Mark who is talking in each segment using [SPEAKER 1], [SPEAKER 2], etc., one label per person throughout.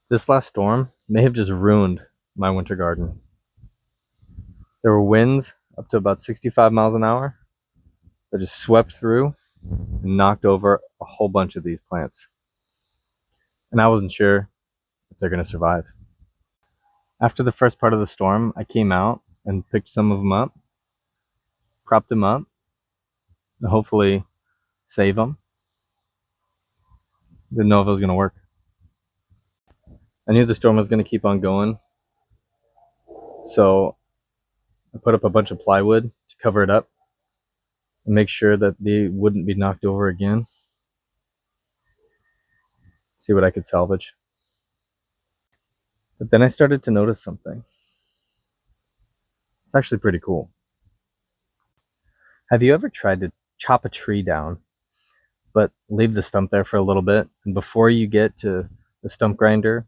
[SPEAKER 1] This last storm may have just ruined my winter garden. There were winds up to about 65 miles an hour that just swept through and knocked over a whole bunch of these plants. And I wasn't sure if they're going to survive. After the first part of the storm, I came out and picked some of them up, propped them up, and hopefully save them. Didn't know if it was going to work. I knew the storm was going to keep on going, so I put up a bunch of plywood to cover it up and make sure that they wouldn't be knocked over again. See what I could salvage. But then I started to notice something. It's actually pretty cool. Have you ever tried to chop a tree down, but leave the stump there for a little bit, and before you get to the stump grinder,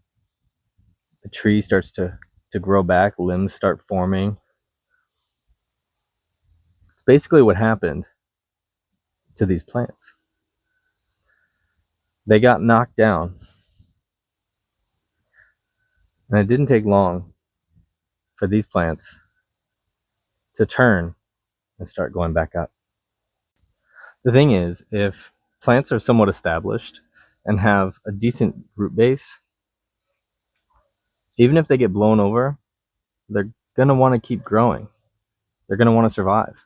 [SPEAKER 1] the tree starts to grow back, limbs start forming? It's basically what happened to these plants. They got knocked down, and it didn't take long for these plants to turn and start going back up. The thing is, if plants are somewhat established and have a decent root base, even if they get blown over, they're going to want to keep growing. They're going to want to survive.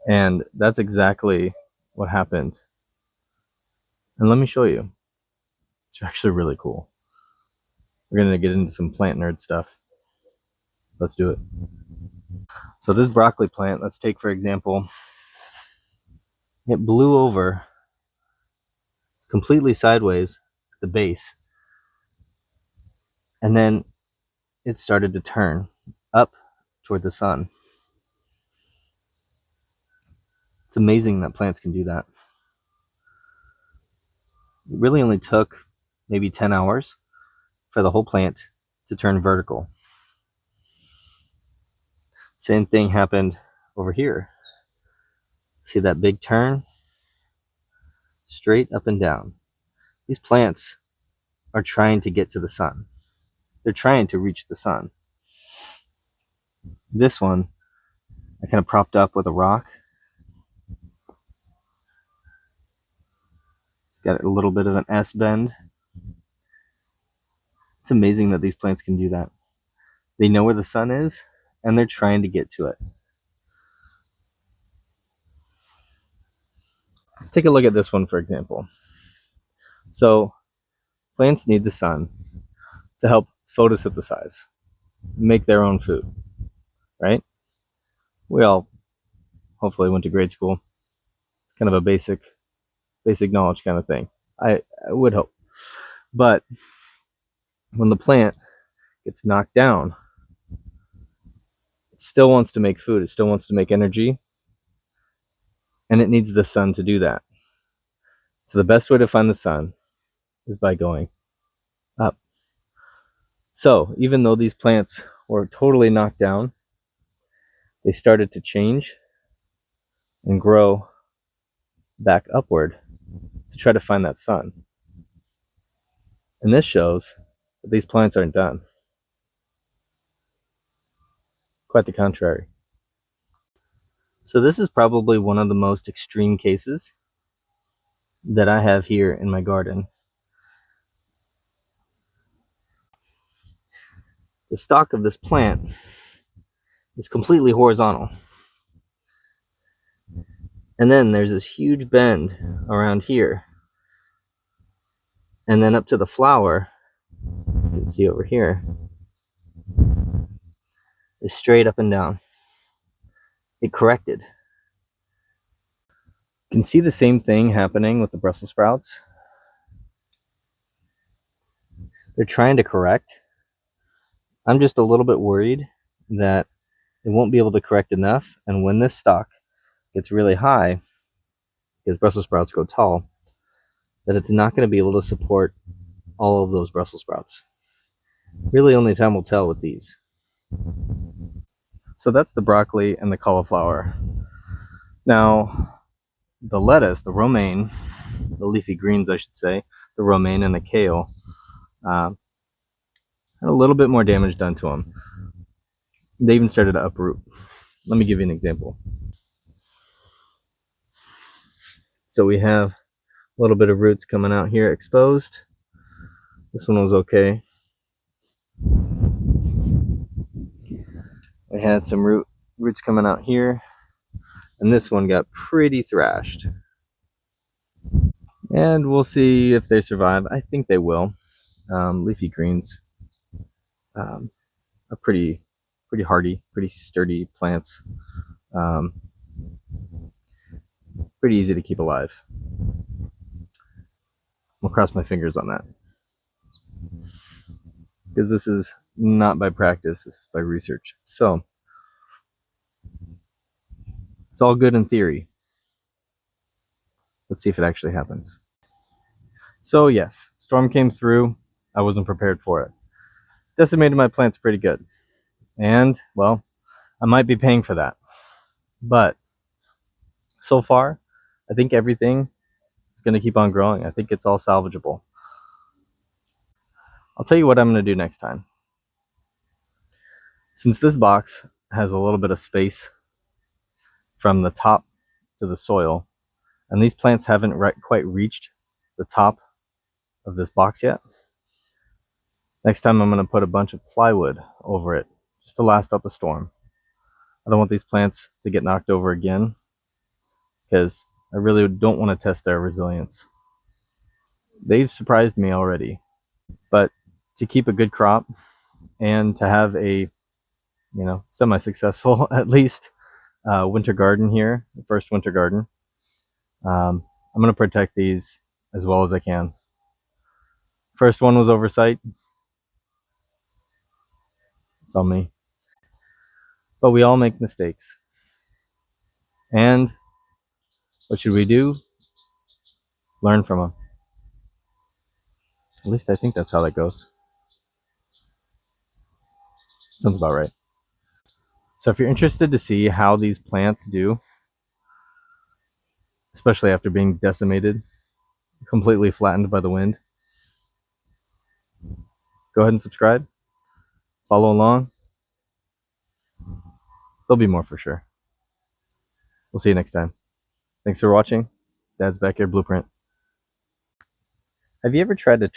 [SPEAKER 1] And that's exactly what happened. And let me show you. It's actually really cool. We're going to get into some plant nerd stuff. Let's do it. So this broccoli plant, let's take for example, it blew over. It's completely sideways at the base. And then it started to turn up toward the sun. It's amazing that plants can do that. It really only took maybe 10 hours for the whole plant to turn vertical. Same thing happened over here. See that big turn? Straight up and down. These plants are trying to get to the sun. They're trying to reach the sun. This one, I kind of propped up with a rock. It's got a little bit of an S bend. It's amazing that these plants can do that. They know where the sun is, and they're trying to get to it. Let's take a look at this one, for example. So, plants need the sun to help photosynthesize, make their own food, right? We all hopefully went to grade school. It's kind of a basic knowledge kind of thing. I would hope. But when the plant gets knocked down, it still wants to make food. It still wants to make energy. And it needs the sun to do that. So the best way to find the sun is by going up. So even though these plants were totally knocked down, they started to change and grow back upward to try to find that sun. And this shows that these plants aren't done. Quite the contrary. So this is probably one of the most extreme cases that I have here in my garden. The stalk of this plant is completely horizontal. And then there's this huge bend around here. And then up to the flower, you can see over here, is straight up and down. It corrected. You can see the same thing happening with the Brussels sprouts. They're trying to correct. I'm just a little bit worried that it won't be able to correct enough, and when this stalk gets really high, because Brussels sprouts grow tall, that it's not going to be able to support all of those Brussels sprouts. Really only time will tell with these. So that's the broccoli and the cauliflower. Now, the lettuce, the romaine, the leafy greens I should say, the romaine and the kale, Had a little bit more damage done to them. They even started to uproot. Let me give you an example. So we have a little bit of roots coming out here exposed. This one was okay. We had some roots coming out here, and this one got pretty thrashed. And we'll see if they survive. I think they will. Leafy greens are pretty hardy, pretty sturdy plants. Pretty easy to keep alive. I'll cross my fingers on that, because this is not by practice, this is by research. So it's all good in theory. Let's see if it actually happens. So yes, storm came through. I wasn't prepared for it. Decimated my plants pretty good. And, well, I might be paying for that. But so far, I think everything is going to keep on growing. I think it's all salvageable. I'll tell you what I'm going to do next time. Since this box has a little bit of space from the top to the soil, and these plants haven't quite reached the top of this box yet, next time I'm going to put a bunch of plywood over it just to last out the storm. I don't want these plants to get knocked over again, because I really don't want to test their resilience. They've surprised me already, but to keep a good crop and to have a, semi-successful at least winter garden here, the first winter garden, I'm going to protect these as well as I can. First one was oversight. It's on me. But we all make mistakes. And what should we do? Learn from them. At least I think that's how that goes. Sounds about right. So if you're interested to see how these plants do, especially after being decimated, completely flattened by the wind, go ahead and subscribe. Follow along. There'll be more for sure. We'll see you next time. Thanks for watching. Dad's Backyard Blueprint. Have you ever tried to